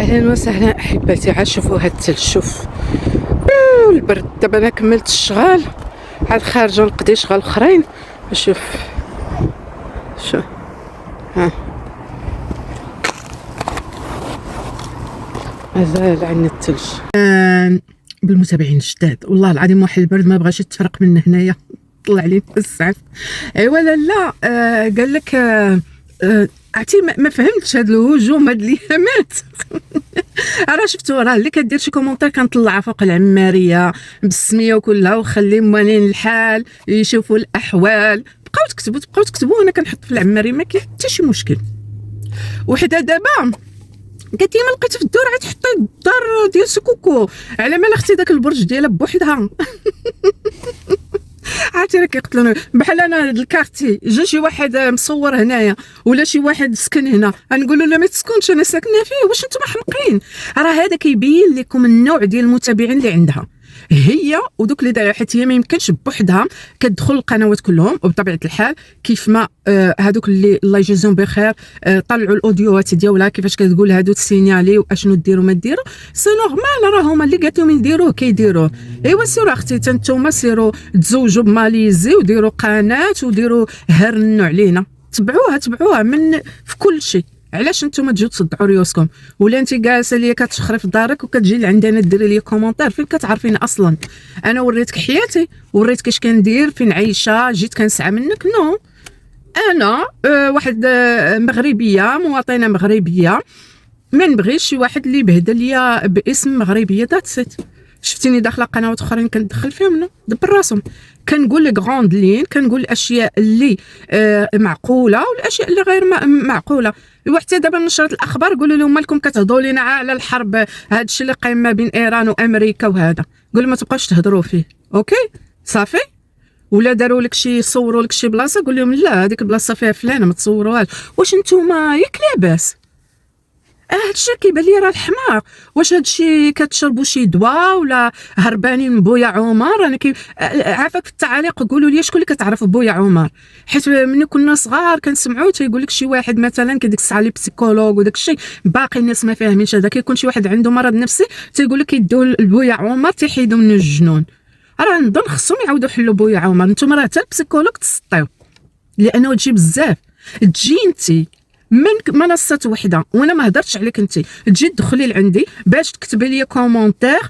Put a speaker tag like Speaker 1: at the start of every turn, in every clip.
Speaker 1: اهلا وسهلا احبتي. عاد شوفوا هاد الثلج، شوف البرد. دابا انا كملت الشغال، عاد خارجه نقضي شغال اخرين. شوف ها مازال عندنا الثلج. بالمتابعين الجداد والله العظيم واحد البرد ما بغاش يتفرق من هنايا، طلع لي السعف. ايوا لا قال لك عرفتي ما فهمتش هاد الهجوم هاد الايامات. راه شفتوا راه اللي كدير شي كومونتير كنطلعها فوق العماريه بالسميه وكلها، وخلي موالين الحال يشوفوا الاحوال. بقاو تكتبوا انا كنحط في العماريه، ما كاين حتى شي مشكل. وحده دابا قالت لي ما لقيت في الدور، عاد حطي الدار ديال سكوكو على مال اختي داك البرج ديالها بوحدها. عرفتي راه كيقتلوني بحال انا هاد الكارتي جا شي واحد مصور هنايا ولا شي واحد سكن هنا، غنقول له لا ما تسكنش انا ساكنه فيه. واش نتوما حمقين؟ راه هذا كيبين لكم النوع ديال المتابعين اللي عندها هي ودوك اللي دايره، حيت هي ما يمكنش بوحدها كتدخل القنوات كلهم. وبطبيعه الحال كيف ما هذوك اللي الله يجازيهم بخير طلعوا الاوديوات ديالها كيفاش كتقول هادو تسينيالي واشنو ديروا ما ديروا، سي نورمال. راه هما اللي قالت لهم يديروه كيديروه. ايوا سيروا اختي حتى نتوما سيروا تزوجوا بماليزي وديروا قناه وديروا هرنوا علينا. تبعوها من في كل شيء. علاش نتوما تجيو تصدعوا ريوسكم؟ ولا انت جالسه ليا كتشخري في دارك وكتجي لعندي انا ديري لي كومونتير؟ فين كتعرفيني اصلا؟ انا وريتك حياتي، وريتك اش كندير، فين عايشه، جيت كنسعى منك؟ نو. انا واحد مغربيه، مواطنه مغربيه، ما نبغيش شي واحد اللي يبهدل ليا باسم مغربيه. داتسيت. شفتيني داخله قنوات اخرين كندخل فيهم؟ نو. دبر راسهم. كنقول لي غروند لين، كنقول الاشياء اللي معقوله والاشياء اللي غير معقوله. وحتى دابا نشرت الاخبار قولوا لهم مالكم كتهضروا لينا على الحرب، هذا الشيء اللي قايم ما بين ايران وامريكا وهذا، قول ما تبقاوش تهضروا فيه. اوكي صافي. ولا داروا لك شي صوروا لك شي بلاصه قول لهم لا هذيك البلاصه فيها فلانه ما تصوروهاش. واش نتوما ياك لاباس؟ هادشي كيبان لي راه الحماق. واش هادشي كتشربوا شي دواء ولا هربانين من بويا عمر؟ انا عافاك في التعاليق قولوا لي شكون اللي كتعرف بويا عمر، حيت ملي كنا صغار كنسمعوا تيقول لك شي واحد مثلا كديك الساعه لي بسيكولوج وداك الشيء، باقي الناس ما فاهمينش هذا. كيكون شي واحد عنده مرض نفسي تيقول لك يديو لبويا عمر تيحيدوا منه الجنون. راه نظن خصهم يعاودوا يحلوا بويا عمر. نتوما راه حتى البسيكولوج تسطيو لانه تجي بزاف. تجي انت من منصه وحده وانا ما هضرتش عليك، انت تجي تدخلي لعندي باش تكتبي لي كومونتير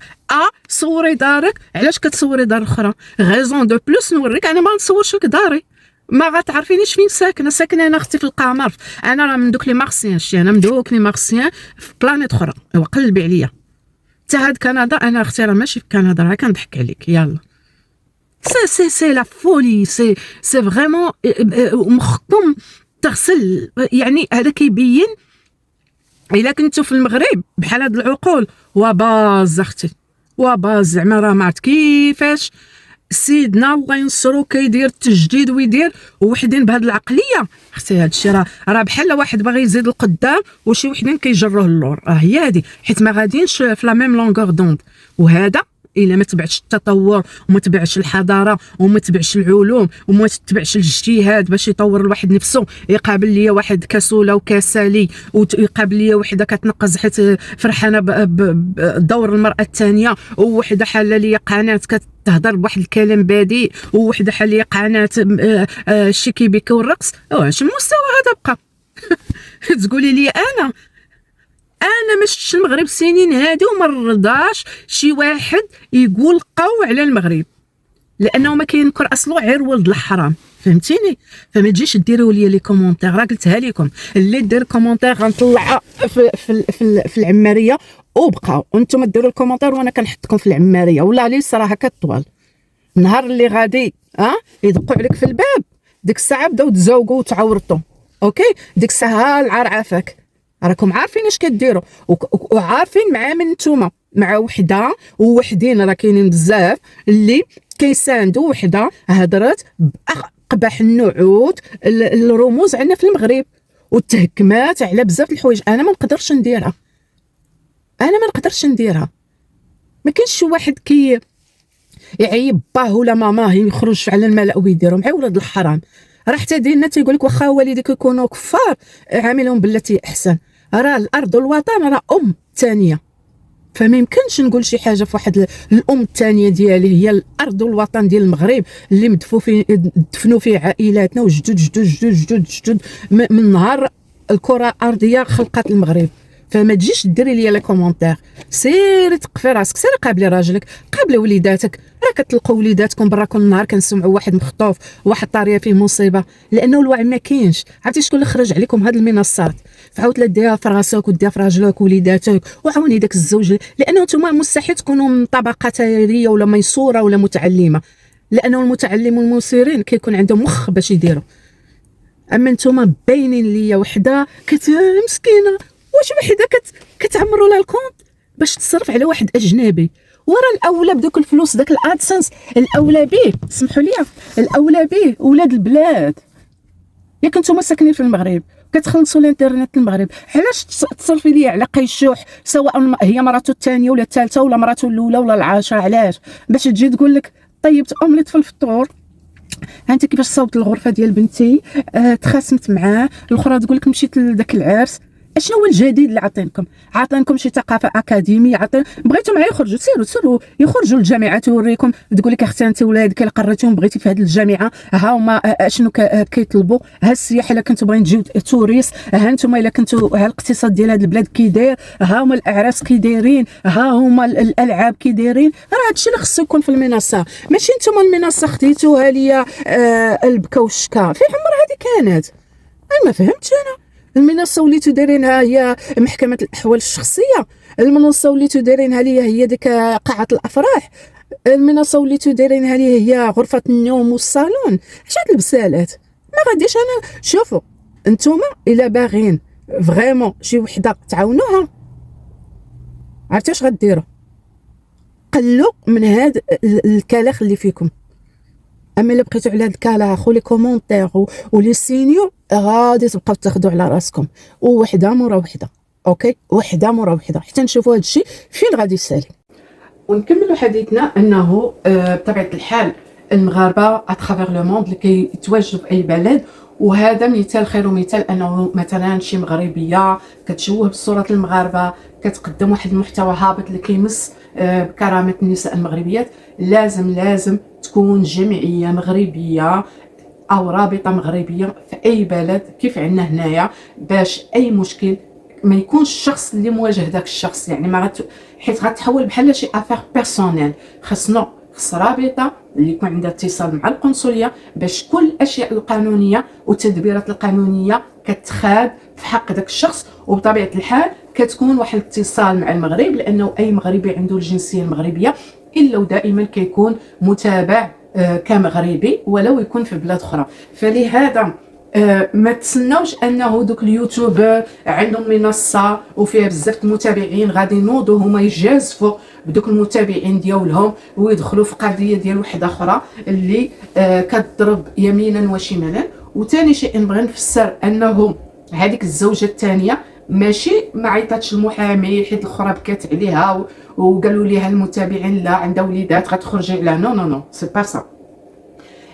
Speaker 1: صوري دارك. علاش كتصوري دار اخرى؟ غيزون دو بلوس نوريك انا ما نصورش لك داري، ما غتعرفينيش فين ساكنه انا اختي في القمر. انا راه من دوك لي مارسيان، شتي انا من دوك لي مارسيان في بلانيت اخرى. ايوا قلبي عليا. حتى هاد كندا انا اختي راه ماشي في كندا، راه كنضحك عليك. يلا سي لا فولي، سي فريمون مخكم تغسل. يعني هذا كيبين الا كنتو في المغرب بحال هاد العقول وباز اختي، وباز. زعما راه ما عرفت كيفاش سيدنا الله ينصرو كيدير التجديد ويدير وحدين بهاد العقليه. اختي هاد الشيء راه بحال واحد باغي يزيد القدام وشي وحدين كيجروه اللور. هي هادي، حيت ما غاديينش في لا ميم لونغور دوند. وهذا الا ما تبعش التطور وما تبعش الحضاره وما تبعش العلوم وما تبعش الاجتهاد باش يطور الواحد نفسه، يقابل ليا واحد كسوله وكسالي، ويقابل ليا وحده كتنقز حيت فرحانه بدور المراه الثانيه، ووحده حاله ليا قناه كتهضر بواحد الكلام بذيء، ووحده حاله ليا قناه الشيكيبيكي والرقص. واش المستوى هذا بقى؟ تقولي لي انا ما شفتش المغرب سنين هادي وما رضاش شي واحد يقول قو على المغرب، لانه ما كينكر اصله غير ولد الحرام. فهمتيني؟ فما تجيش ديروا لي لي كومونتير. راه قلتها لكم اللي دير كومونتير غنطلعها في العماريه وبقاو انتم ديروا الكومونتير وانا كنحطكم في العماريه. ولا لي صراحه كطوال النهار اللي غادي يدقوا عليك في الباب ديك الساعه بداو تزوقوا وتعورطوا. اوكي ديك الساعه العار عافاك. راكم عارفين اش كديروا وعارفين مع من نتوما، مع وحده ووحدين راه كاينين بزاف اللي كيساندوا وحده هضرت بأقبح النعوت الرموز عندنا في المغرب والتهكمات على بزاف الحوايج. انا ما نقدرش نديرها. ما كاينش شي واحد يعيب باه ولا ماماه يخرج على الملأ ويديرهم مع ولاد الحرام. راه حتى ديالنا تيقول لك واخا والديك يكونوا كفار عاملهم بالتي احسن. راه الارض والوطن راه الثانيه. فما يمكنش نقول شي حاجه في واحد الام الثانيه ديالي هي الارض والوطن ديال المغرب اللي دفنوا فيه عائلاتنا وجدود جدود جدود جدود جدود من نهار الكره الارضيه خلقت المغرب. فما تجيش ديري لي لا كومونتير، سيري تقفي راسك، سيري قابلي راجلك، قابلي وليداتك. راه كتلقوا وليداتكم برا كل نهار كنسمعوا واحد مخطوف، واحد طاريه فيه مصيبه، لانه الوعي ما كاينش. عرفتي شكون اللي خرج عليكم هاد المنصات؟ فعاود لا ديها في راسك وديها في راجلك وليداتك وعاوني داك الزوج، لانه نتوما مستحيل تكونوا من طبقه ثريه ولا ميسوره ولا متعلمه، لانه المتعلم والمسيرين كيكون عندهم مخ باش يديروا. اما نتوما باينين ليا وحده مسكينه، واش وحده كتعمروا لها الكونت باش تصرف على واحد اجنبي. ورا الاولى بدوك الفلوس داك الادسنس الاولى به، سمحوا لي، الاولى به ولاد البلاد. يا كنتو ساكنين في المغرب كتخلصوا الانترنت المغرب، علاش تصرفي لي على قيشوح سواء هي مراته الثانيه ولا الثالثه ولا مراته الاولى ولا العاشره؟ علاش؟ باش تجي تقول لك طيبت اومليت في الفطور، انت كيفاش صوبت الغرفه ديال بنتي، تخاصمت معاه، الاخرى تقول لك مشيت لذاك العرس. اشنو هو الجديد اللي عاطينكم شي ثقافه اكاديميه؟ بغيتو معايا يخرجوا، سيروا يخرجوا للجامعه توريكم، تقول لك اختي انت ولادك اللي قريتيهم بغيتي في هذه الجامعه، ها هما اشنو كيطلبوا، ها السياحه الا كنتو باغيين تجيو توريست، ها نتوما الا كنتو ها الاقتصاد ديال هذه البلاد كي داير، ها هما الاعراس كي دايرين، ها هما الالعاب كي دايرين. راه هادشي اللي خصو يكون في المنصه، ماشي نتوما المنصه خديتوها ليا البكا والشكا. في عمر هذه كانت ما فهمتش انا. المنصه وليتو دايرينها هي محكمه الاحوال الشخصيه، المنصه وليتو دايرينها ليا هي ديك قاعه الافراح، المنصه وليتو دايرينها ليا هي غرفه النوم والصالون. اش هاد البسالات؟ ما غاديش انا. شوفوا انتوما الا باغيين فريمون شي وحده تعاونوها، عرفتوا اش غديروا؟ قلوا من هاد الكلاخ اللي فيكم. اما الا بقيتوا على هاد الكلاخ ولي كومونتير ولي سينيو غادي تبقاو تاخذوا على راسكم، ووحده مورا وحده، اوكي، وحده مورا وحده، حتى نشوفوا هاد الشيء فين غادي يسالي. ونكملوا حديثنا انه بطبيعه الحال المغاربه اترافير لو موند اللي كيتواجدوا في اي بلد، وهذا مثال خير مثال انه مثلا شي مغربيه كتشوه بصوره المغاربه، كتقدم واحد المحتوى هابط اللي كيمس بكرامه النساء المغربيات. لازم تكون جمعيه مغربيه او رابطه مغربيه في اي بلد كيف عندنا هنايا، باش اي مشكل ما يكونش الشخص اللي مواجه ذاك الشخص، يعني ما حيت غتحول بحال شي افير بيرسونيل. خص رابطه اللي يكون عندها اتصال مع القنصليه باش كل الاشياء القانونيه والتدبيرات القانونيه كتخاد في حق ذاك الشخص، وبطبيعه الحال كتكون واحد الاتصال مع المغرب، لانه اي مغربي عنده الجنسيه المغربيه الا ودائما كيكون متابع كمغربي ولو يكون في بلاد اخرى. فلهذا ما تسناوش انه دوك اليوتيوبر عندهم منصه وفيها بزاف المتابعين غادي ينوضوا هما يجازفوا بدوك المتابعين ديالهم ويدخلوا في قضيه ديال وحده اخرى اللي كتضرب يمينا وشمالا. وثاني شيء نبغي نفسر انه هذيك الزوجه الثانيه ماشي ما عيطاتش المحامي حيت الاخرى بكات عليها وقالوا ليها المتابعين لا عندها وليدات غتخرجي عليها. نو سي با سا،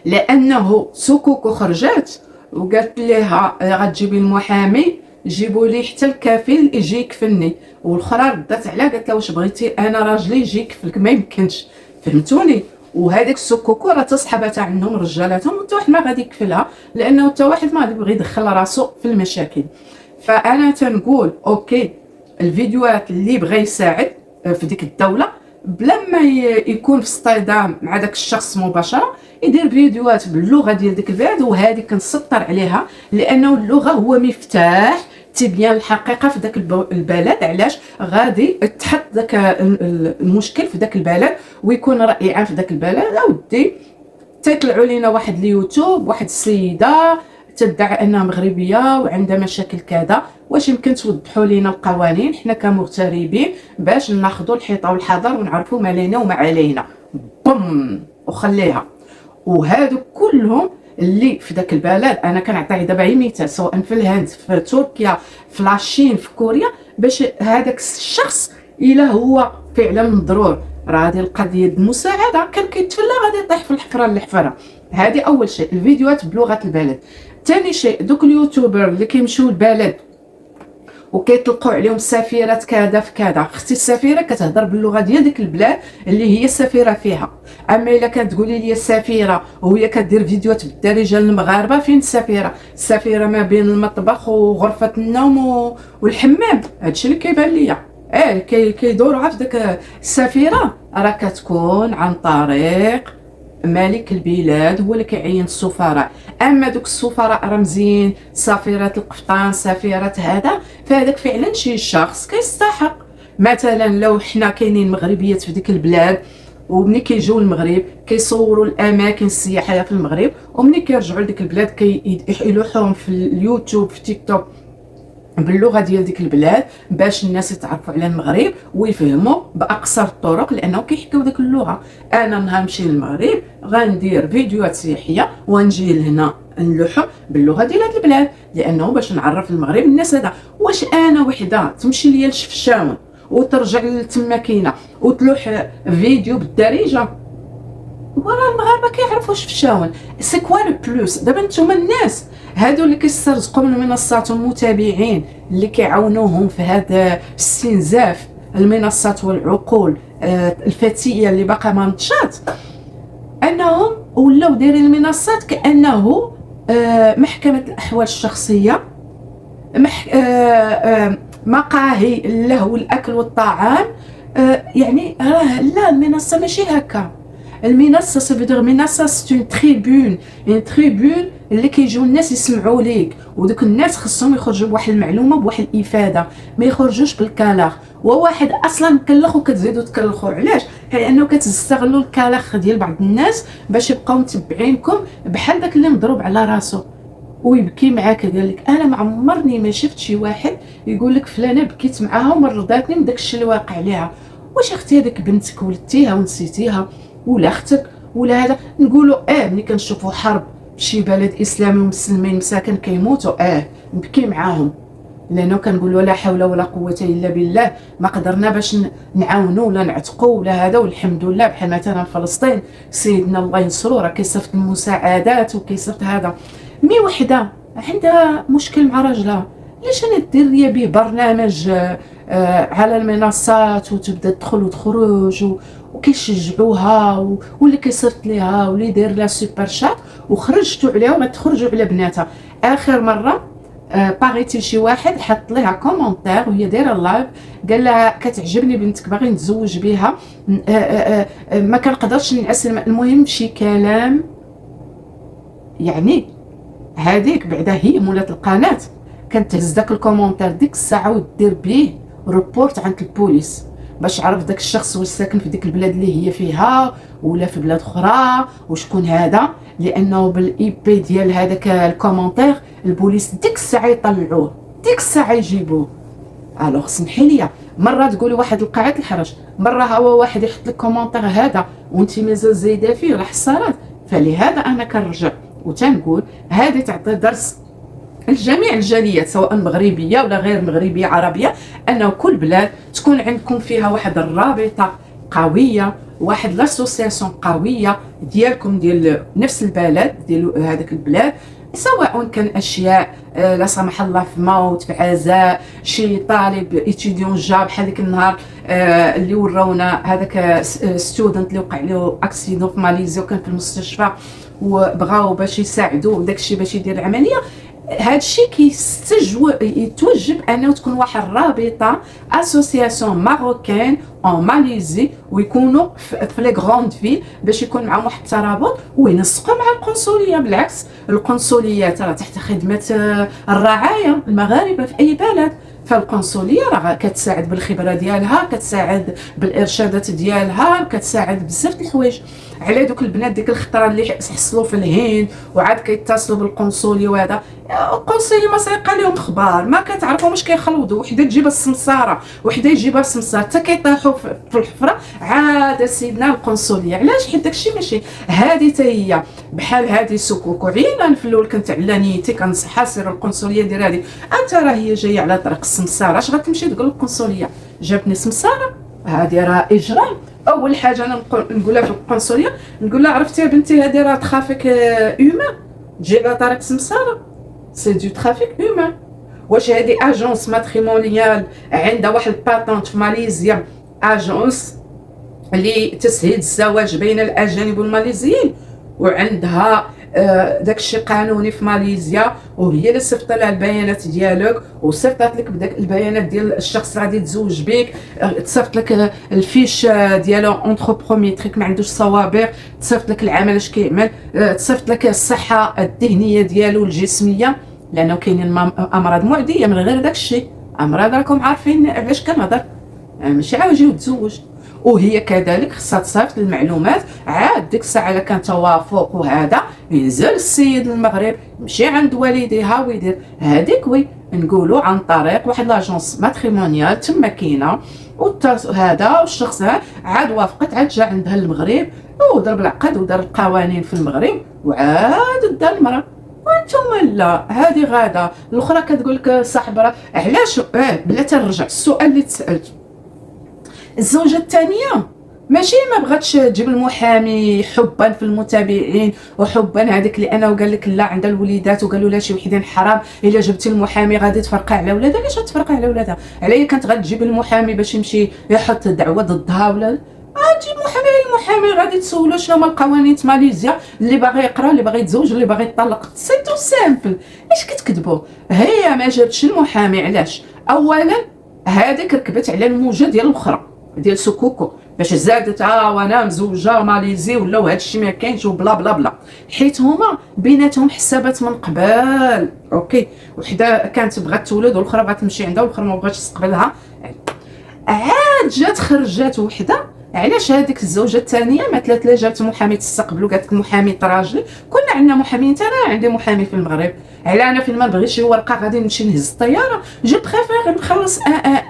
Speaker 1: لانه سكوكو خرجات وقالت لها غتجيبي المحامي، جيبوا لي حتى الكفيل يجي يكفلني، والاخرى ردات عليها قالت لها واش بغيتي انا راجلي يجي يكفلك؟ ما يمكنش، فهمتوني؟ وهذيك السكوكو راه تصحباتها عندهم رجالاتهم وحتى واحد ما غادي يكفلها، لانه حتى واحد ما غادي يبغي يدخل راسو في المشاكل. فانا تنقول اوكي الفيديوهات اللي بغى يساعد في ديك الدوله بلا ما يكون في اصطدام مع داك الشخص مباشره، يدير فيديوهات باللغه ديال ديك البلاد، وهذه كنسطر عليها لانه اللغه هو مفتاح تبيان الحقيقه في داك البلد. علاش غادي تحط داك المشكل في داك البلد ويكون راي عام في داك البلد. اودي تطلعوا لينا واحد اليوتيوب واحد السيده تدعي انها مغربيه وعندها مشاكل كذا، واش يمكن توضحوا لينا القوانين حنا كمغتربين باش ناخذوا الحيطه والحذر ونعرفوا ما لينا وما علينا بوم وخليها. وهادو كلهم اللي في داك البلد انا كنعطي دابا مثال سواء في الهند في تركيا في لاشين في كوريا، باش هذاك الشخص الا هو فعلا مضرور راه هذه القضيه المساعده كان كيتفلى غادي يطيح في الحفره اللي حفرها. هذه اول شيء الفيديوهات بلغه البلد. ثاني شيء دوك اليوتيوبر اللي كيمشيو البلد وكيطلقوا عليهم سفيرات كذا في كذا. اختي السفيره كتهضر باللغه ديال ديك البلاد اللي هي السفيره فيها. اما الا كتقولي لي السفيره وهي كدير فيديوهات بالدارجه للمغاربه، فين السفيره؟ السفيره ما بين المطبخ وغرفه النوم والحمام. هادشي اللي كيبان ليا. كيدوروا في داك السفيره راه كتكون عن طريق ملك البلاد، هو اللي كيعين السفراء. اما دوك السفراء رمزيين، سفيرة القفطان، سفيرة هذا، فهذاك فعلا شي شخص كيستحق. مثلا لو حنا كاينين مغربيات في ديك البلاد، ومني كيجيو المغرب كيصوروا الاماكن السياحيه في المغرب، ومني كيرجعوا لديك البلاد كيلوحوهم في اليوتيوب في تيك توك باللغه ديال ديك البلاد باش الناس يتعرفوا على المغرب ويفهموا باقصر الطرق، لانه كيحكيو ديك اللغه. انا نهار نمشي للمغرب غندير فيديوهات سياحيه ونجي لهنا نلوحو باللغه ديال هاد البلاد، لانه باش نعرف المغرب الناس. هذا واش انا وحده تمشي ليا لشفشاون وترجع لتما كاينه وتلوح فيديو بالدارجه؟ ورا المغاربه كيعرفوا شفشاون. سي كوا لو بلوس؟ دابا نتوما الناس هادو اللي كيسترزقوا من المنصات والمتابعين اللي كيعاونوهم في هذا استنزاف المنصات والعقول الفتيه اللي باقا ما نضجات، انهم ولاو دايرين المنصات كانه محكمه الاحوال الشخصيه، مقاهي اللهو والاكل والطعام. يعني راه لا، المنصه ماشي هكا. المنصه سيفيدر منصه سي اون تريبون، اون تريبون اللي كيجيو الناس يسمعوا ليك، ودوك الناس خصهم يخرجوا بواحد المعلومه بواحد الافاده، ما يخرجوش بالكلاخ. وواحد اصلا مكلخ وكتزيدوا تكلخوا. علاش؟ لانه كتستغلوا الكلاخ ديال بعض الناس باش يبقاو متبعينكم بحال داك اللي مضروب على راسو ويبكي معاك. قال لك انا ما عمرني ما شفت شي واحد يقول لك فلانه بكيت معاها ومرضاتني من داكشي اللي واقع ليها. واش اختي هذيك بنتك ولدتيها ونسيتيها، ولا اختك ولا هذا؟ نقولوا ملي كنشوفوا حرب شي بلد اسلامي ومسلمين مساكن كيموتوا نبكي معاهم، لانه كنقولوا لا حول ولا قوه الا بالله، ما قدرنا باش نعاونوا ولا نعتقوا ولا هذا. والحمد لله بحال مثلا فلسطين سيدنا الله ينصرو راه كيصيفط المساعدات وكيصيفط هذا. مي وحده عندها مشكل مع راجلها، ليش انا دير ليا به برنامج على المنصات وتبدا تدخل وتخرج وكيشجعوها واللي كيصيفط ليها واللي داير لها سوبر شات، وخرجتوا عليها وما تخرجوا على بناتها. اخر مره باغيتي شي واحد حط ليها كومونتير وهي دايره اللايف، قال لها كتعجبني بنتك باغي نتزوج بها، ما كنقدرش نعس. المهم شي كلام. يعني هذيك بعدا هي مولات القناه كانت تهز داك الكومونتير ديك الساعه ودير به ريبورت عند البوليس باش عرف داك الشخص واش ساكن في ديك البلاد اللي هي فيها ولا في بلاد اخرى وشكون هذا، لانه بالاي بي ديال هذاك الكومونتير البوليس ديك الساعه يطلعوه، ديك الساعه يجيبوه. الوغ سمحي لي، مره تقولي واحد القاعات الحرج، مره هو واحد يحط لك كومونتير هذا وانت مازال زايده فيه راه حصارات. فلهذا انا كنرجع وتنقول هذه تعطي درس الجميع الجاليات سواء مغربيه ولا غير مغربيه عربيه، انه كل بلاد تكون عندكم فيها واحد الرابطه قويه، واحد لاسوسياسيون قويه ديالكم ديال نفس البلد ديال هذاك البلاد، سواء كان اشياء لا سمح الله في موت في عزاء شي طالب اتيديون جاب بحال ديك النهار اللي وراونا هذاك ستودنت اللي وقع له اكسيدون في ماليزيا وكان في المستشفى وبغاو باش يساعدوه داكشي باش يدير العمليه. هادشي يتوجب انه تكون واحد الرابطه اسوسياسيون ماروكان ان ماليزي ويكونوا في لي غروند فيل باش يكون معهم واحد الترابط وينسقوا مع القنصليه. بالعكس القنصليات راه تحت خدمه الرعايه المغاربه في اي بلد، فالقنصليه راه كتساعد بالخبره ديالها، كتساعد بالارشادات ديالها، كتساعد بزاف د الحوايج. على دوك البنات ديك الخطره اللي حصلوا في الهند وعاد كيتصلوا بالقنصليه وهذا، القنصليه ما سايقه لهم اخبار، ما كتعرفوا واش كيخلطوا، وحده تجيبها السمساره وحده يجيبها السمسار حتى كيطيحوا في الحفره عاد سيدنا القنصليه. علاش؟ حيت داكشي ماشي هذه حتى هي بحال هذه سكوك. وعينا في الاول كنت على نيتي كنصحها سير القنصليه دير هذه، انت راه هي جايه على طريق السمساره اش غتمشي تقول القنصليه جابني سمساره؟ هذه راه اجرام. اول حاجه انا نقولها في القنصليه نقول لها عرفتي يا بنتي هذه راه ترافيك اومان، تجي على طريق سمساره سي دو ترافيك اومان. واش هذه اجونس ماتريمونيال عندها واحد الباتونت في ماليزيا، اجونس لتسهيل الزواج بين الاجانب والماليزيين، وعندها داكشي قانوني في ماليزيا، وهي اللي صيفط لها البيانات ديالك وصيفطات لك بداك البيانات ديال الشخص اللي غادي يتزوج بك، تصيفط لك الفيش ديالو اونتروبروميتريك ما عندوش صوابغ، تصيفط لك العمل اش كيعمل، تصيفط لك الصحه الذهنيه ديالو الجسميه، لانه كاينين امراض معديه من غير داكشي، امراض راكم عارفين علاش كنهضر، ماشي عاوجي وتزوج. وهي كذلك خصها تصيفط المعلومات، عاد ديك الساعه الا كان توافق وهذا ينزل السيد للمغرب يمشي عند والديها ويدير هذيك وي نقولوا عن طريق واحد لاجونس ماتريمونيال تما كاينه، هذا والشخص عاد وافقت، عاد جا عندها المغرب وضرب العقد ودار القوانين في المغرب وعاد دا المراه. وانتم لا، هذه غاده الاخرى كتقول لك صاحب راه علاش بلا ترجع السؤال اللي تسالته. الزوجه الثانيه ماشي ما بغاتش تجيب المحامي حبا في المتابعين وحبا هذيك اللي انا وقال لك لا عندها الوليدات وقالوا لها شي وحدين حرام الا جبتي المحامي غادي تفرقع على ولادها. علاش غتفرقع على ولادها؟ عليا كانت غتجيب المحامي باش يمشي يحط دعوه ضدها ولا غتجيب محامي؟ المحامي غادي تسولو شنو هما القوانين ماليزيا، اللي باغي يقرا اللي باغي يتزوج اللي باغي يطلق، سي تو سامبل. اش كتكذبوا؟ هي ما جابتش المحامي علاش؟ اولا هذيك ركبت على الموجه ديال الاخرى ديال سكوكو باش زادت وانا مزوجه ماليزي ولاو هادشي ما كاينش وبلا بلا بلا، حيت هما بيناتهم حسابات من قبل. اوكي، وحده كانت بغات تولد والاخرى بغات تمشي عندها والاخرى ما بغاتش تقبلها، عاد جات خرجات وحده. علاش هذيك الزوجه الثانيه ما قالت لا جابت محامي تستقبلو، قالت لك محامي طراجلي، كنا عندنا محامين، انا عندي محامي في المغرب، على انا فين ما نبغي شي ورقه غادي نمشي نهز الطياره، جو بريفير نخلص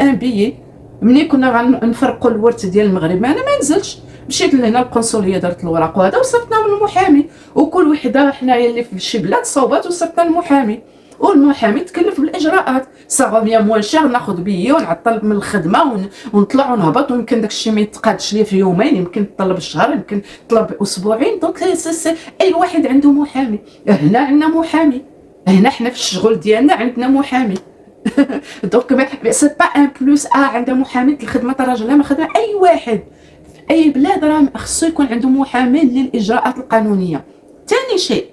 Speaker 1: ان بيي. ملي كنا غنفرقوا الورث ديال المغرب ما نزلتش، مشيت لهنا القنصليه درت الوراق وهذا وصيفطنا من المحامي، وكل وحده حنايا اللي في شي بلاد صوبات وصيفطنا المحامي، والمحامي تكلف بالاجراءات. صافي موان شهر ناخذ بيي ونعطل من الخدمه ونطلع ونهبط، ويمكن داكشي ما يتقادش لي في يومين، يمكن طلب شهر، يمكن طلب اسبوعين. دونك اي واحد عنده محامي. هنا عندنا محامي، هنا حنا في الشغل ديالنا عندنا محامي. دونك سي با ان بلوس عندها محامي الخدمه الراجل ما خدمه. اي واحد في اي بلاد راه خصو يكون عنده محامي للاجراءات القانونيه. ثاني شيء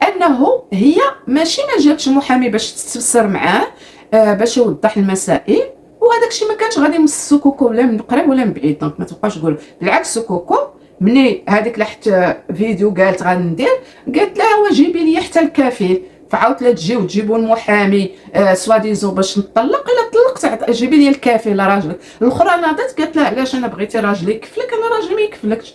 Speaker 1: انه هي ماشي ما جابتش محامي باش تستفسر معاه باش يوضح المسائل، وهذاك الشيء ما كانش غادي يمس سكوكو ولا من قريب ولا من بعيد. دونك ما تبقاش تقول بالعكس. سكوكو مني هذيك لحت فيديو قالت غندير، قالت لها هو جيبي لي حتى الكفيل، فعاودت لا تجيو تجيبوا المحامي سوا ديزو باش نطلق، الا طلقت جيبي لي الكفيل راجلك. الاخرى ناضت قالت لها علاش انا بغيتي راجلي يكفلك، انا راجلي ما يكفلكش،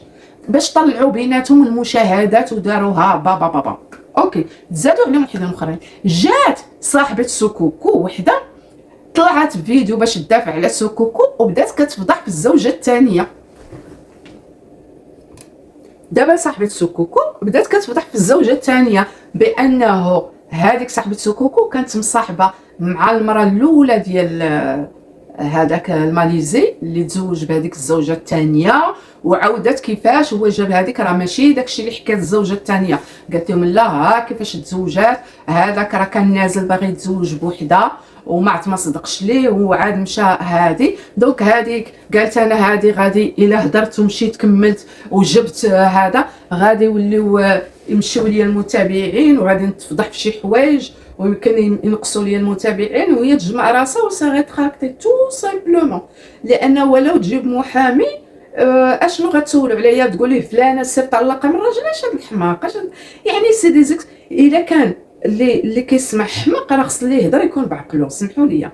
Speaker 1: باش طلعوا بيناتهم المشاهدات وداروها بابا بابا. اوكي، تزادوا عليهم وحده اخرين. جات صاحبه سكوكو وحده طلعت فيديو باش تدافع على سكوكو وبدات كتفضح في الزوجه الثانيه. دابا صاحبه سكوكو بدات كتفضح في الزوجه الثانيه بانه هذيك صاحبه سكوكو كانت مصاحبه مع المراه الاولى ديال هذاك الماليزي اللي تزوج بهذيك الزوجه الثانيه، وعاودت كيفاش هو جاب هذيك، راه ماشي داكشي اللي حكات الزوجه الثانيه. قالت لهم لا، ها كيفاش تزوجات، هذاك راه كان نازل باغي يتزوج بوحده وما ما صدقش ليه وعاد مشى هادي. دونك هذيك قالت انا هادي غادي الا هدرت ومشيت كملت وجبت هذا غادي يوليو يمشيو ليا المتابعين وغادي نتفضح في شي حوايج ويمكن ينقصوا لي المتابعين، وهي تجمع راسها وصا تراكتي تو سامبلومون. لانه ولو تجيب محامي اشنو غتسولوا عليا تقول ليه فلانه سير طلقه من راجل؟ اش هاد الحماق؟ يعني سي دي زيكس. الا كان اللي كيسمع حماق راه خص ليه يهضر يكون بعقلو. سمحوا لي،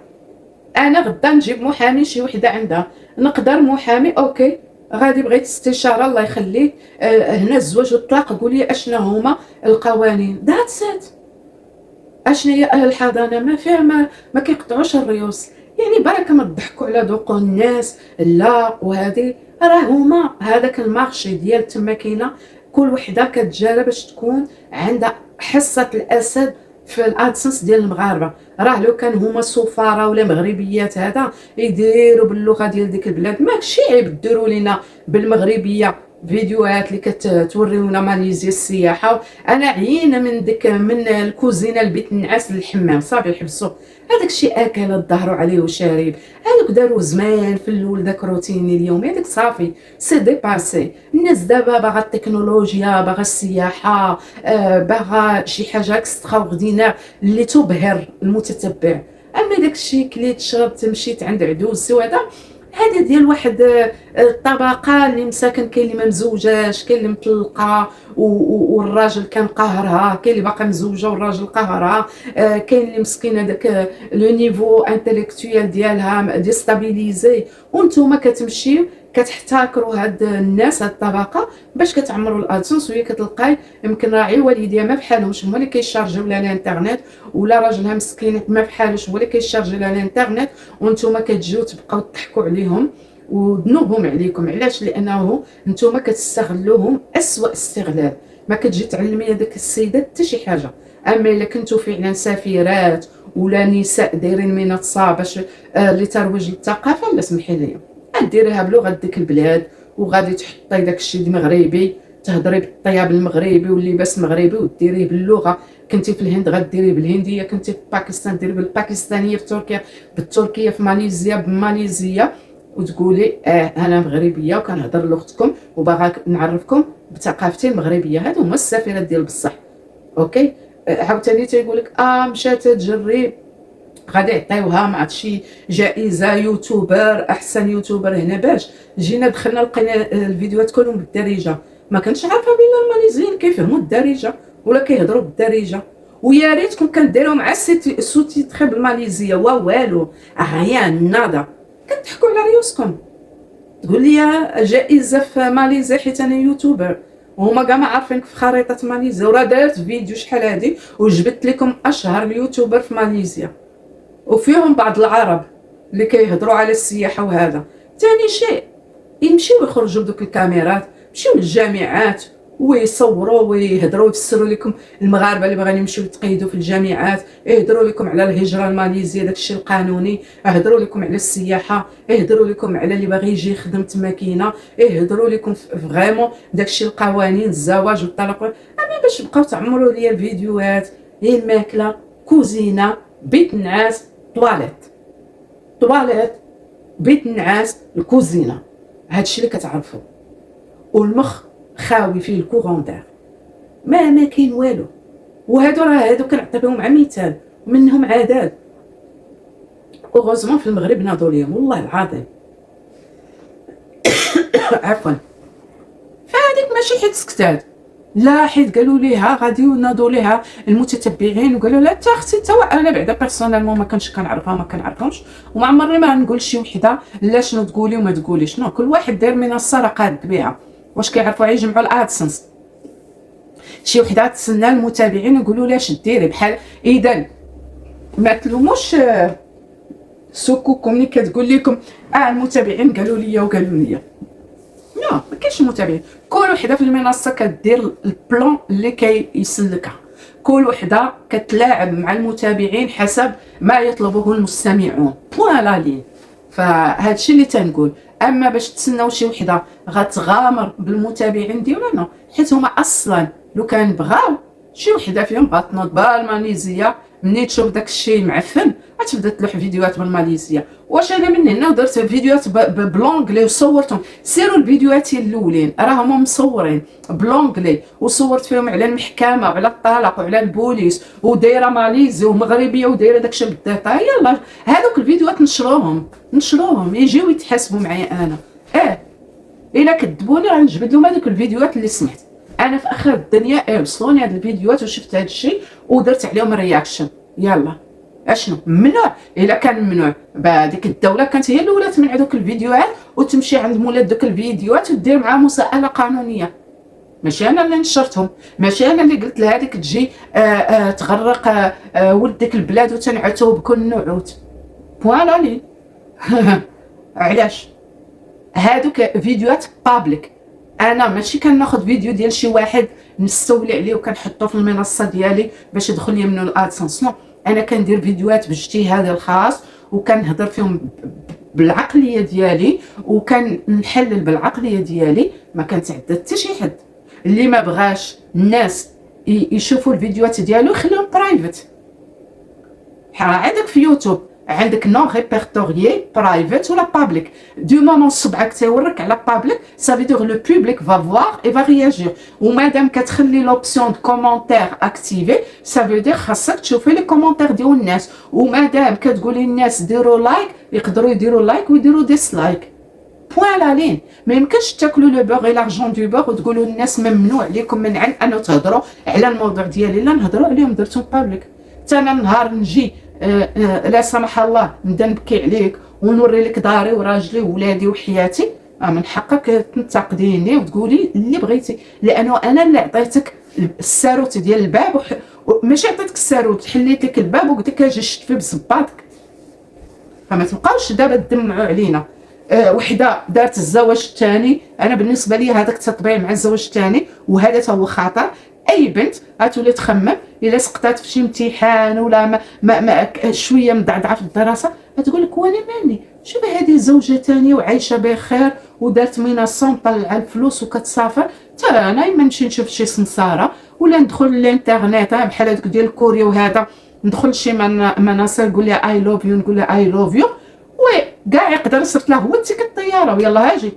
Speaker 1: انا غدا نجيب محامي شي وحده عندها نقدر محامي اوكي غادي بغيت استشاره الله يخليك هنا الزواج والطلاق قولي اشنا هما القوانين ذات سيت. اشنا هي اهل الحضانه ما فيها ما كيقطعوش الريوس، يعني بركه ما تضحكوا على ذوق الناس. لا، وهذه راه هما هذاك المارشي ديال تما كاينه كل وحده كتجارى باش تكون عندها حصه الاسد في الادسنس ديال المغاربه. راه لو كان هما سفاره ولا مغربيات هذا يديروا باللغه ديال ديك البلاد، ماكشي عيب ديروا لينا بالمغربيه فيديوهات اللي كتوريونا ماليزيا السياحه. انا عيينا من الكوزينه البيت النعاس للحمام، صافي حبسوا هذاك الشيء، اكلات ظهروا عليه وشارب، هذوك داروا زمان في الاول داك روتيني اليومي هذاك صافي سي ديباسي. الناس دابا باغا التكنولوجيا، باغا السياحه، باغا شي حاجه اكسترا اوردينير اللي تبهر المتتبع. اما داك الشيء كليت شربت مشيت عند عدوز وهذا، هذا ديال واحد الطبقه اللي مساكن، كاين اللي ما مزوجاش، كاين اللي مطلقه والراجل كان قاهرها، كاين اللي باقا مزوجه والراجل قاهرها، كاين اللي مسكينه داك لو نيفو انتيليكتويال ديالها ديستابيليزي، وانتم كتمشيو كتحتكروا هاد الناس، هاد الطبقه، باش كتعمروا الادسنس. وهي كتلقاي يمكن راعي والديها ما بحالهمش، هما اللي كيشارجيو لها الانترنت، ولا راجلها مسكين ما بحالوش هو اللي كيشارجي لها الانترنت، وانتم كتجيو تبقاو تضحكوا عليهم وذنوبهم عليكم. علاش؟ لانه نتوما كتستغلوهم اسوأ استغلال، ما كتجي تعلمي هذاك السيدات حتى شي حاجه. اما الا كنتو فعلا سفيرات ولا نساء دايرين منصه باش لترويج الثقافه، لا سمحي لي ديريها بلغه ديك البلاد، وغادي تحطي داك الشيء المغربي، تهضري بالطياب المغربي واللباس المغربي وديريه باللغه. كنتي في الهند غديريه بالهنديه، كنتي في باكستان ديري بالباكستانيه، في تركيا بالتركيه، في ماليزيا بالماليزيه، وتقولي انا مغربيه وكنهضر لغتكم وباغا نعرفكم بثقافتي المغربيه. هادو هما السفيرات ديال بصح. اوكي. عاوتاني تيقول لك مشات تجرب، غادي يعطيوها ما عرفت شي جائزه يوتيوبر، احسن يوتيوبر هنا. باش جينا دخلنا لقينا الفيديوهات كلهم بالدارجه، ما كنتش عارفه بلا الماليزيين كيفهموا الدارجه ولا كيهضروا بالدارجه. ويا ريتكم كديروا مع السوتيتر بالماليزيه والو غيان نادا، كتضحكوا على ريوسكم. تقول لي جائزه في ماليزيا حيت انا يوتيوبر، وهما كاع ما عارفينك في خريطه ماليزيا. وراه دارت فيديو شحال هادي وجبت لكم اشهر اليوتيوبر في ماليزيا، وفيهم بعض العرب اللي كيهضروا على السياحه. وهذا ثاني شيء، يمشيو يخرجوا بدوك الكاميرات، يمشيو للجامعات ويصوروا ويهضروا ويفسروا لكم المغاربه اللي باغيين يمشيو يتقيدوا في الجامعات، يهضروا لكم على الهجره الماليزيه داك الشيء القانوني، يهضروا لكم على السياحه، يهضروا لكم على اللي باغي يجي يخدم تماكينه، يهضروا لكم فريمون داك الشيء القوانين الزواج والطلاق. اما باش تبقاو تعمروا لي الفيديوهات، هي الماكله، كوزينه، بيت النعاس، طواليت، بيت النعاس، الكوزينه، هادشي اللي كتعرفوا. والمخ خاوي فيه الكورون دار، ما كاين والو. وهادو كنعطيهم مع مثال ومنهم عادات. اوغوزمون في المغرب ناضوا ليهم والله العظيم عفوا. فهاديك ماشي حيت سكتات، لا حيت قالوا ليها غادي يناضوا ليها المتتبعين وقالوا لا حتى اختي حتى انا بعدا بيرسونيلمون ما كنتش كنعرفها ما كنعرفهمش، وما عمرني ما نقول شي وحده لا شنو تقولي وما تقوليش. نو، كل واحد داير منصه راه قاد بها. واش كيعرفوا يجمعوا الادسنس؟ شي وحده تسنى المتابعين يقولوا لها اش ديري، بحال اذا ما تلوموش سكوكم ملي كتقول لكم المتابعين قالوا لي وقالوا لي. لا، ما كاينش متابعين. كل وحده في المنصه كدير البلان اللي كيسلكها، كل وحده كتلاعب مع المتابعين حسب ما يطلبه المستمعون. فوالا لي، فهذا الشيء اللي تنقول. اما باش تسناو شي وحده غتغامر بالمتابعين ديالنا، حيت هما اصلا لو كان بغاو شي وحده فيهم غتنوض بالماليزيه، مني تشوف داك الشيء معفن غتبدا تلوح فيديوهات بالماليزيه. واش انا من هنا درت فيديوهات بلونغلي وصورتهم؟ سيروا الفيديوهات الاولين راهم مصورين بلونغلي وصورت فيهم على المحكمه وعلى الطلاق وعلى البوليس ودايره ماليزي ومغربيه ودايره داكشي بالديتا. يلا هذوك الفيديوهات نشروهم يجيو يتحاسبوا معايا انا. الا كذبوني غنجبد لهم هذوك الفيديوهات اللي سمعت انا في اخر الدنيا. وصلوني هاد الفيديوهات وشفت هاد الشيء ودرت عليهم رياكشن. يلا اشنو ممنوع؟ الا كان ممنوع بهذيك الدوله كانت هي الاولى تمنع دوك الفيديوهات وتمشي عند مولات دوك الفيديوهات ودير معاه مساءله قانونيه. ماشي انا اللي نشرتهم، ماشي انا اللي قلت لهذيك تجي تغرق ولدك البلاد وتنعتو بكل نعوت. فوالا لي علاش هادوك فيديوهات بابليك؟ انا ماشي كناخذ فيديو ديال شي واحد نستولي عليه وكنحطه في المنصه ديالي باش يدخل لي منه الادسنس. نو، انا كندير فيديوهات باجتهادي الخاص وكنهضر فيهم بالعقليه ديالي وكنحلل بالعقليه ديالي ما كنتعدى حتى شي حد. اللي ما بغاش الناس يشوفوا الفيديوهات ديالو خليهم برايفت. عندك في يوتيوب عندك نون ريبرتوريي برايفت ولا بابليك. دو مومون صبعك تيورك على بابليك سا فيدير لو بوبليك فا فوار اي فا رياجير. ومادام كتخلي لوبسيون دو كومونتير اكتيفي سا فيدير خاصك تشوفي لي كومونتير ديال الناس. ومادام كتقولي الناس ديروا لايك يقدروا يديروا لايك ويديروا ديسلايك. بوين لا لين. ما يمكنش تاكلوا لو بوغ اي لارجون دو بوغ وتقولوا الناس ممنوع عليكم منعا انه تهضروا على الموضوع ديالي. لا نهضروا عليهم درتهم بابليك. حتى انا نهار نجي لا سمح الله نبدا نبكي عليك ونوري لك داري وراجلي وولادي وحياتي، من حقك تنتقديني وتقولي اللي بغيتي، لانه انا اللي عطيتك الساروت ديال الباب ماشي عطيتك الساروت، حليت لك الباب وقلت لك اجي شد فيه بصباطك. فما تبقاوش دابا تدمعوا علينا. وحده دارت الزواج الثاني، انا بالنسبه لي هذاك التطبيع مع الزواج الثاني وهذا تا هو خطر. اي بنت غتولي تخمم الا سقطات في شي امتحان ولا ما شويه مضعضعه في الدراسه غتقول لك وانا مالي، شوف هذه زوجه ثانيه وعايشه بخير ودارت منصه مطلعه الفلوس وكتسافر، حتى انا ما نمشي نشوف شي سمساره ولا ندخل للانترنت بحال هذوك ديال كوريا وهذا، ندخل شي منصه نقول لها اي لوف يو، نقول لها اي لوف يو، وي كاع يقدر صرت له هو تيكت الطياره ويلا هاجي.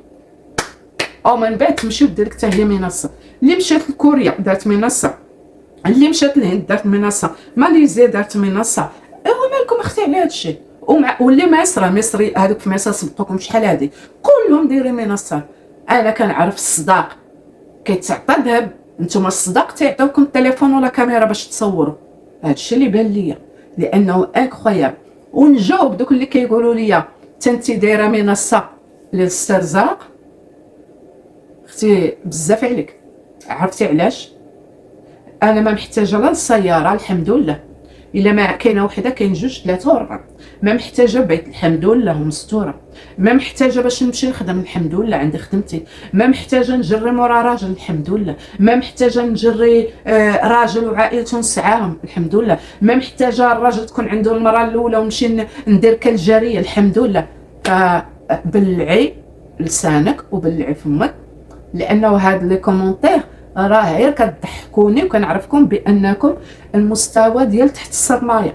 Speaker 1: او من بعد تمشي ودير لك حتى هي منصه. اللي مشات لكوريا دارت منصه، اللي مشات للهند دارت منصه، ماليزيا دارت منصه. هو مالكم اختي على هذا الشيء؟ واللي مصري هذوك في مصر سبقوكم شحال هذه كلهم دايرين منصه. انا كنعرف الصداق كيتعطى ذهب، نتوما الصداق تيعطيوكم التليفون ولا كاميرا باش تصوروا. هذا الشيء اللي بان ليا لانه انكرويابل. ونجاوب دوك اللي كيقولوا لي تنتي دايره منصه للاسترزاق. اختي بزاف عليك، عرفتي علاش؟ انا ما محتاجه لا السياره الحمد لله، الا ما كاينه وحده كاين جوج ثلاثه وربعه، ما محتاجه بيت الحمد لله ومستوره، ما محتاجه باش نمشي نخدم الحمد لله عندي خدمتي، ما محتاجه نجري مورا راجل الحمد لله، ما محتاجه نجري راجل وعائلته نسعاهم الحمد لله، ما محتاجه الراجل تكون عنده المراه الاولى ونمشي ندير كالجاريه الحمد لله. فبلعي لسانك وبلعي فمك، لانه هاد لي كومونتير راه غير كتضحكوني وكنعرفكم بانكم المستوى ديال تحت السرمايه،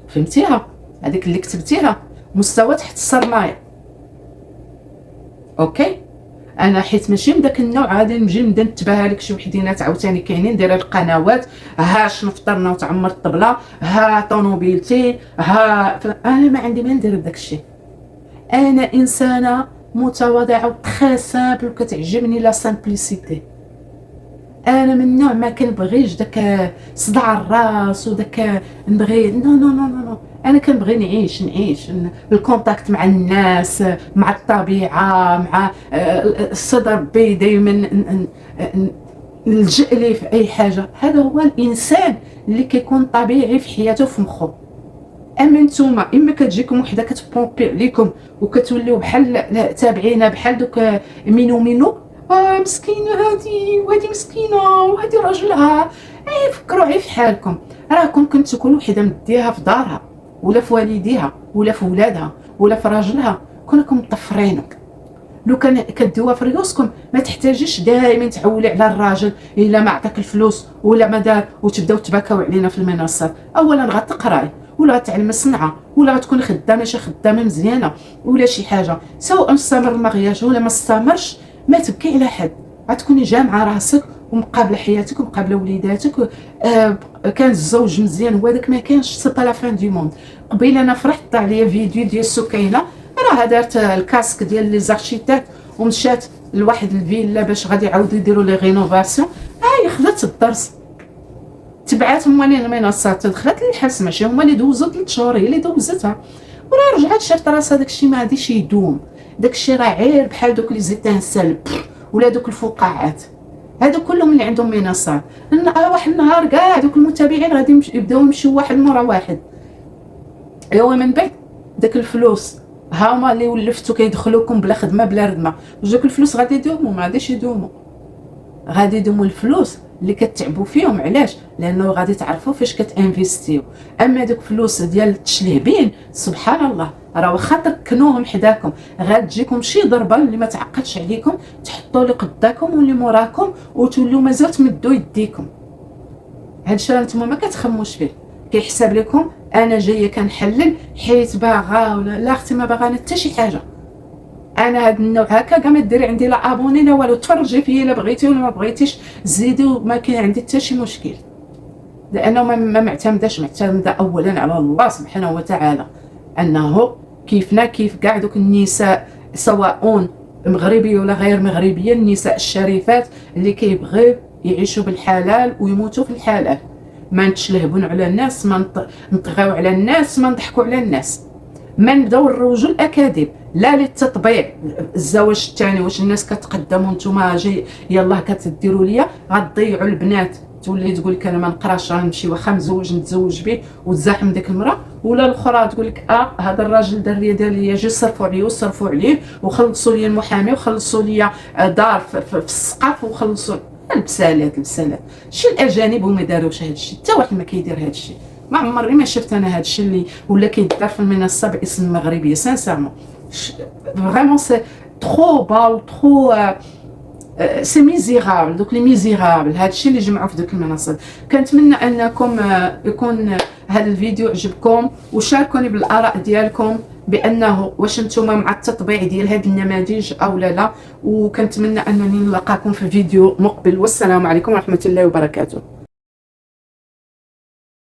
Speaker 1: فهمتيها؟ هذيك اللي كتبتيها مستوى تحت السرمايه. اوكي، انا حيت ماشي من داك النوع غادي نجي نبدا نتباهى لك شي وحدينات عاوتاني كاينين دايره القنوات، ها شنو فطرنا وتعمر الطبله، ها طونوبيلتي، ها انا ما عندي ما ندير بداك الشيء. انا انسانه متواضعه وتري سامبل وكتعجبني لا سامبليسيتي. انا من النوع ما كنبغيش داك صداع الراس وداك نبغي نو نو نو نو, نو. انا كنبغي نعيش الكونتاكت مع الناس، مع الطبيعه، مع الصدر بي دائما نلجأ ليه في اي حاجه. هذا هو الانسان اللي كيكون طبيعي في حياته في مخه. اما نتوما اما كتجيكم وحده كتبومبي عليكم وكتوليو بحال تابعينا بحال دوك مينو مسكينه هادي وهادي مسكينه وهادي راجلها، فكروا غير في حالكم. راكم كنتو كل وحده مديها في دارها ولا في والديها ولا في ولادها ولا في راجلها، كونكم مطفرينو. لو كان كديوها في ريوسكم ما تحتاجيش دائما تعولي على الراجل الا ما عطاك الفلوس ولا ما دار وتبداو تباكاو علينا في المنصات. اولا غتقراي ولا غتعلم الصنعه ولا غتكوني خدامه شي خدامه مزيانه ولا شي حاجه، سواء استمر المغياج ولا ما استمرش ما تبكي على حد، غتكوني جامعه راسك ومقابله حياتك ومقابله وليداتك. كان الزوج مزيان هو داك ما كانش سي با لا فان دو موند. قبيل انا فرحت طلع ليا فيديو ديال سكينه راه دارت الكاسك ديال لي زارشيتات ومشات لواحد الفيلا باش غادي يعاودوا يديروا لي رينوفاسيون، هاي خدات الدرس تبعات هما المنصات دخلت للحبس، ماشي هما اللي دوزو 3 شهور، هي اللي دوزتها وراه رجعت شافت راسها. داكشي ما غاديش يدوم، داكشي راه غير بحال دوك لي زيتانسل ولا دوك الفقاعات هادو كلهم اللي عندهم منصات. واحد النهار كاع دوك المتابعين غادي يبداو يمشيو واحد مورا واحد. ايوا من بعد داك الفلوس هما اللي ولفتو كيدخلوكم بلا خدمه بلا ردمه، دوك الفلوس غادي يدوموا؟ ما غاديش يدوموا. غادي يدوموا الفلوس اللي كتعبوا فيهم. علاش؟ لانه غادي تعرفوا فاش كتانفيستيو. اما دوك فلوس ديال التشلهبين سبحان الله راه واخا تركنوهم حداكم غتجيكم شي ضربه اللي ما تعقدش عليكم، تحطوا لي قداكم واللي موراكم وتولوا مازال تمدوا يديكم. هادشي راه نتوما ما كتخموش فيه. كيحسب لكم انا جايه كنحلل حيت باغا ولا لا اختي ما باغا حتى شي حاجه. انا هاد النوع هكا كاع ما ديري عندي لا ابوني لا والو، تفرجي فيا الا بغيتي ولا ما بغيتيش زيدي، وما كاين عندي حتى شي مشكل، لانه ما معتمده اولا على الله سبحانه وتعالى، انه كيفنا كيف كاع دوك النساء سواء مغربيه ولا غير مغربيه، النساء الشريفات اللي كيبغيو يعيشوا بالحلال ويموتوا في الحلال، ما نتشلهبون على الناس، ما نطغيو على الناس، ما نضحكوا على الناس، ما نبداو نروجوا الاكاذيب لا للتطبيع. الزواج الثاني واش الناس كتقدموا نتوما جاي يلاه كتديروا ليا غتضيعوا البنات، تولي تقول لك انا ما نقراش غنمشي واخا مزوج نتزوج به وتزاحم ديك المراه، ولا الاخرى تقول لك هذا الراجل دار لي يجي صرفوا عليه وصرفوا عليه وخلصوا لي المحامي وخلصوا لي دار في السقف وخلصوا البسالات. شي الاجانب وما داروش هذا الشيء، حتى واحد ما كيدير هذا الشيء. ما عمري ما شفت انا هذا الشيء اللي ولا كيدار في المنصه باسم المغربيه. سانسيرمون فريمون سي ترو با ترو سي ميزيرابل. دوك لي ميزيرابل هذا الشيء اللي جمعوا في دوك المنصات. كنتمنى انكم يكون هذا الفيديو عجبكم، وشاركوني بالاراء ديالكم بانه واش نتوما مع التطبيع ديال هذه النماذج او لا. وكنتمنى انني نلقاكم في فيديو مقبل، والسلام عليكم ورحمه الله وبركاته.